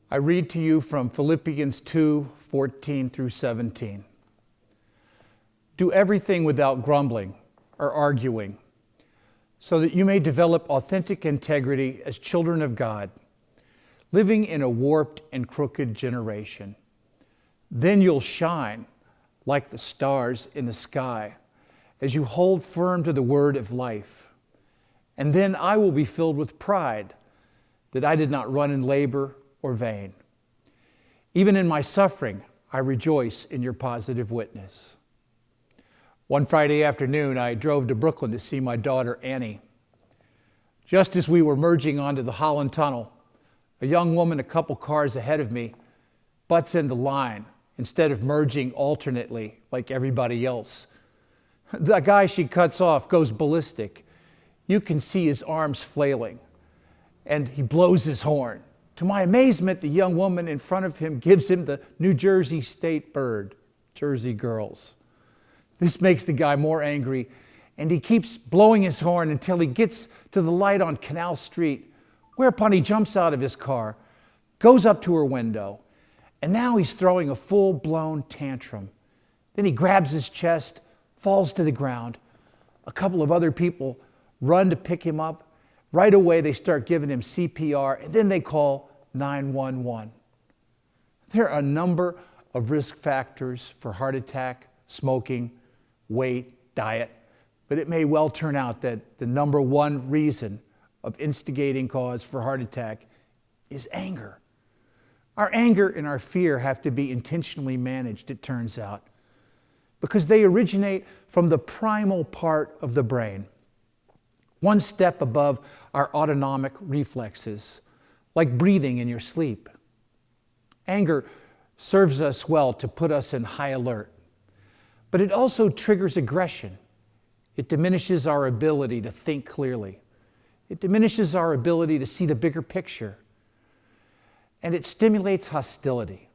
I read to you from Philippians 2:14 through 17. Do everything without grumbling or arguing, so that you may develop authentic integrity as children of God, living in a warped and crooked generation. Then you'll shine like the stars in the sky as you hold firm to the word of life. And then I will be filled with pride that I did not run in labor or vain. Even in my suffering, I rejoice in your positive witness. One Friday afternoon, I drove to Brooklyn to see my daughter, Annie. Just as we were merging onto the Holland Tunnel, a young woman a couple cars ahead of me butts into line instead of merging alternately like everybody else. The guy she cuts off goes ballistic. You can see his arms flailing, and he blows his horn. To my amazement, the young woman in front of him gives him the New Jersey state bird, Jersey Girls. This makes the guy more angry, and he keeps blowing his horn until he gets to the light on Canal Street, whereupon he jumps out of his car, goes up to her window, and now he's throwing a full-blown tantrum. Then he grabs his chest, falls to the ground. A couple of other people run to pick him up. Right away, they start giving him CPR, and then they call 911. There are a number of risk factors for heart attack: smoking, weight, diet, but it may well turn out that the number one reason of instigating cause for heart attack is anger. Our anger and our fear have to be intentionally managed, it turns out, because they originate from the primal part of the brain, one step above our autonomic reflexes, like breathing in your sleep. Anger serves us well to put us in high alert, but it also triggers aggression. It diminishes our ability to think clearly. It diminishes our ability to see the bigger picture, and it stimulates hostility.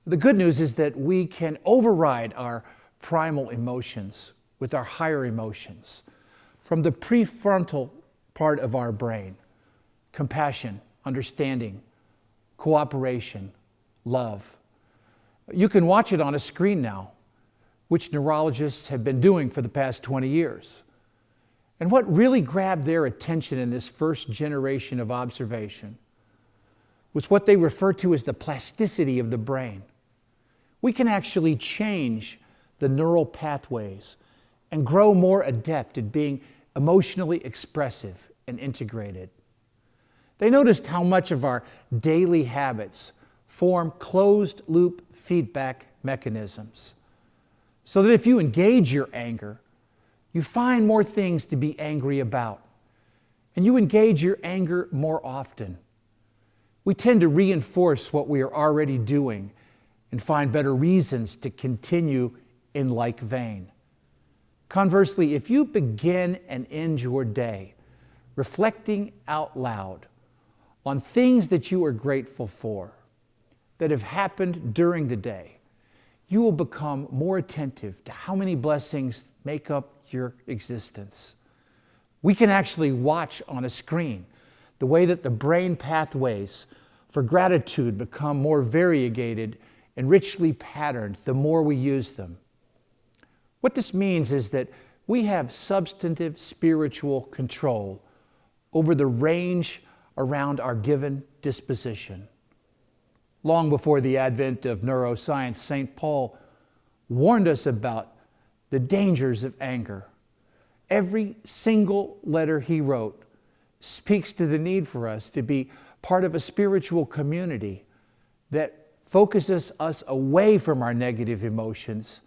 The good news is that we can override our primal emotions with our higher emotions from the prefrontal part of our brain: compassion, understanding, cooperation, love. You can watch it on a screen now, which neurologists have been doing for the past 20 years. And what really grabbed their attention in this first generation of observation was what they refer to as the plasticity of the brain. We can actually change the neural pathways and grow more adept at being emotionally expressive and integrated. They noticed how much of our daily habits form closed-loop feedback mechanisms, so that if you engage your anger, you find more things to be angry about, and you engage your anger more often. We tend to reinforce what we are already doing and find better reasons to continue in like vein. Conversely, if you begin and end your day reflecting out loud on things that you are grateful for, that have happened during the day, you will become more attentive to how many blessings make up your existence. We can actually watch on a screen the way that the brain pathways for gratitude become more variegated and richly patterned the more we use them. What this means is that we have substantive spiritual control over the range around our given disposition. Long before the advent of neuroscience, St. Paul warned us about the dangers of anger. Every single letter he wrote speaks to the need for us to be part of a spiritual community that focuses us away from our negative emotions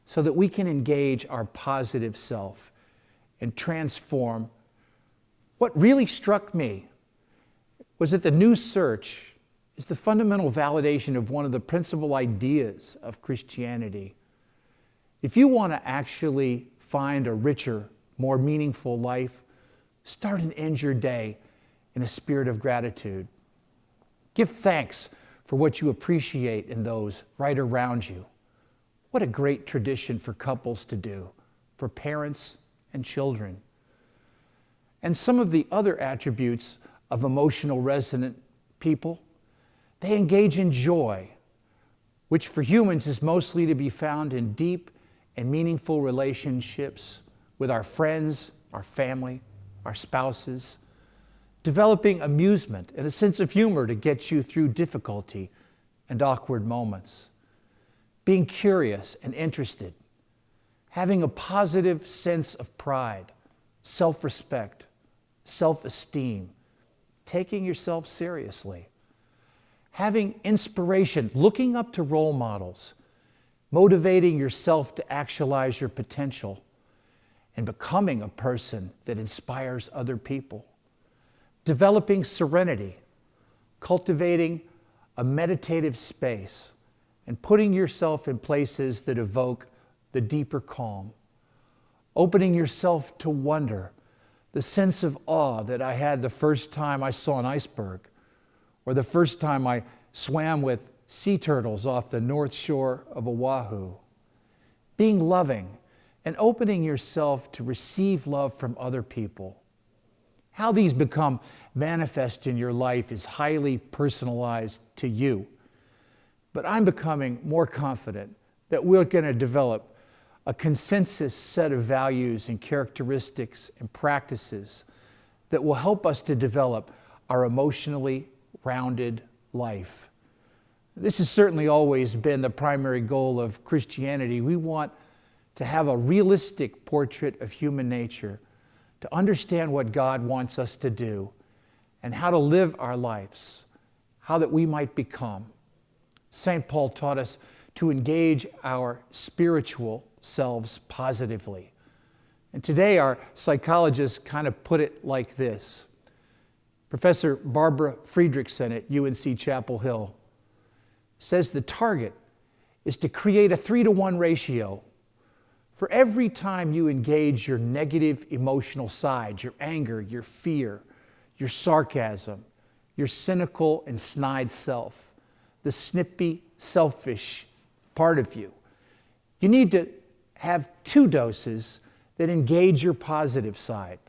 so that we can engage our positive self and transform. What really struck me was that the new search is the fundamental validation of one of the principal ideas of Christianity. If you want to actually find a richer, more meaningful life, start and end your day in a spirit of gratitude. Give thanks for what you appreciate in those right around you. What a great tradition for couples to do, for parents and children. And some of the other attributes of emotional resonant people They engage in joy, which for humans is mostly to be found in deep and meaningful relationships with our friends, our family, our spouses, developing amusement and a sense of humor to get you through difficulty and awkward moments, being curious and interested, having a positive sense of pride, self-respect, self-esteem, taking yourself seriously, having inspiration, looking up to role models, motivating yourself to actualize your potential, and becoming a person that inspires other people, developing serenity, cultivating a meditative space, and putting yourself in places that evoke the deeper calm, opening yourself to wonder, the sense of awe that I had the first time I saw an iceberg, or the first time I swam with sea turtles off the north shore of Oahu. Being loving and opening yourself to receive love from other people. How these become manifest in your life is highly personalized to you. But I'm becoming more confident that we're going to develop a consensus set of values and characteristics and practices that will help us to develop our emotionally rounded life. This has certainly always been the primary goal of Christianity. We want to have a realistic portrait of human nature, to understand what God wants us to do and how to live our lives, how that we might become. St. Paul taught us to engage our spiritual selves positively. And today our psychologists kind of put it like this. Professor Barbara Friedrichsen at UNC Chapel Hill says the target is to create a 3-to-1 ratio. For every time you engage your negative emotional side, your anger, your fear, your sarcasm, your cynical and snide self, the snippy, selfish part of you, you need to have 2 doses that engage your positive side.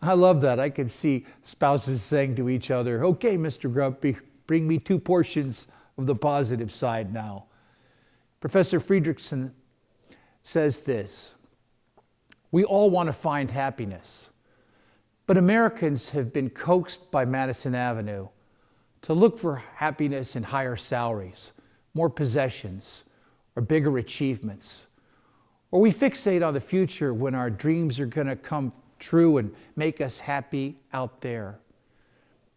I love that. I can see spouses saying to each other, "Okay, Mr. Grumpy, bring me 2 portions of the positive side now." Professor Friedrichsen says this: we all want to find happiness, but Americans have been coaxed by Madison Avenue to look for happiness in higher salaries, more possessions, or bigger achievements. Or we fixate on the future when our dreams are going to come true and make us happy out there.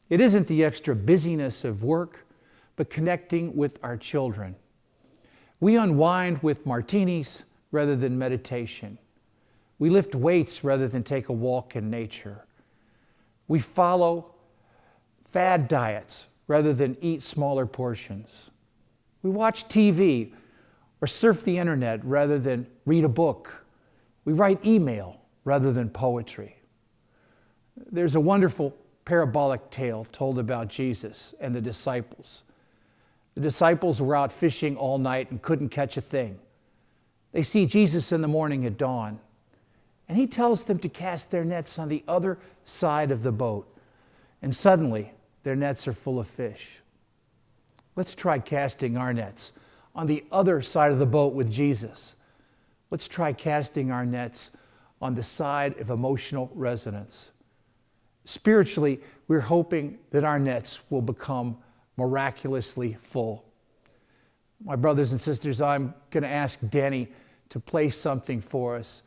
It isn't the extra busyness of work, but connecting with our children. We unwind with martinis rather than meditation. We lift weights rather than take a walk in nature. We follow fad diets rather than eat smaller portions. We watch TV or surf the internet rather than read a book. We write email rather than poetry. There's a wonderful parabolic tale told about Jesus and the disciples. The disciples were out fishing all night and couldn't catch a thing. They see Jesus in the morning at dawn, and he tells them to cast their nets on the other side of the boat. And suddenly, their nets are full of fish. Let's try casting our nets on the other side of the boat with Jesus. Let's try casting our nets on the side of emotional resonance. Spiritually, we're hoping that our nets will become miraculously full. My brothers and sisters, I'm going to ask Danny to play something for us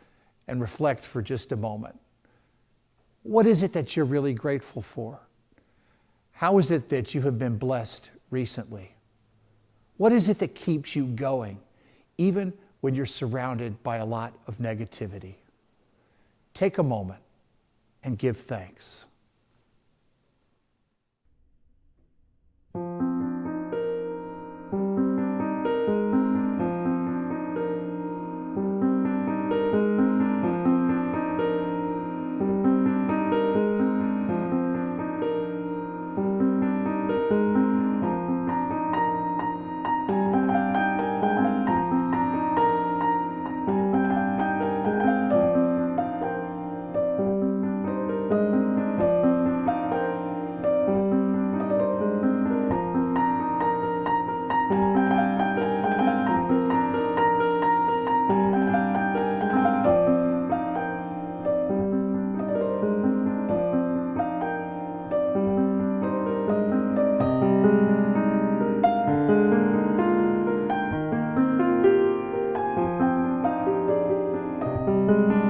and reflect for just a moment. What is it that you're really grateful for? How is it that you have been blessed recently? What is it that keeps you going, even when you're surrounded by a lot of negativity? Take a moment and give thanks. you.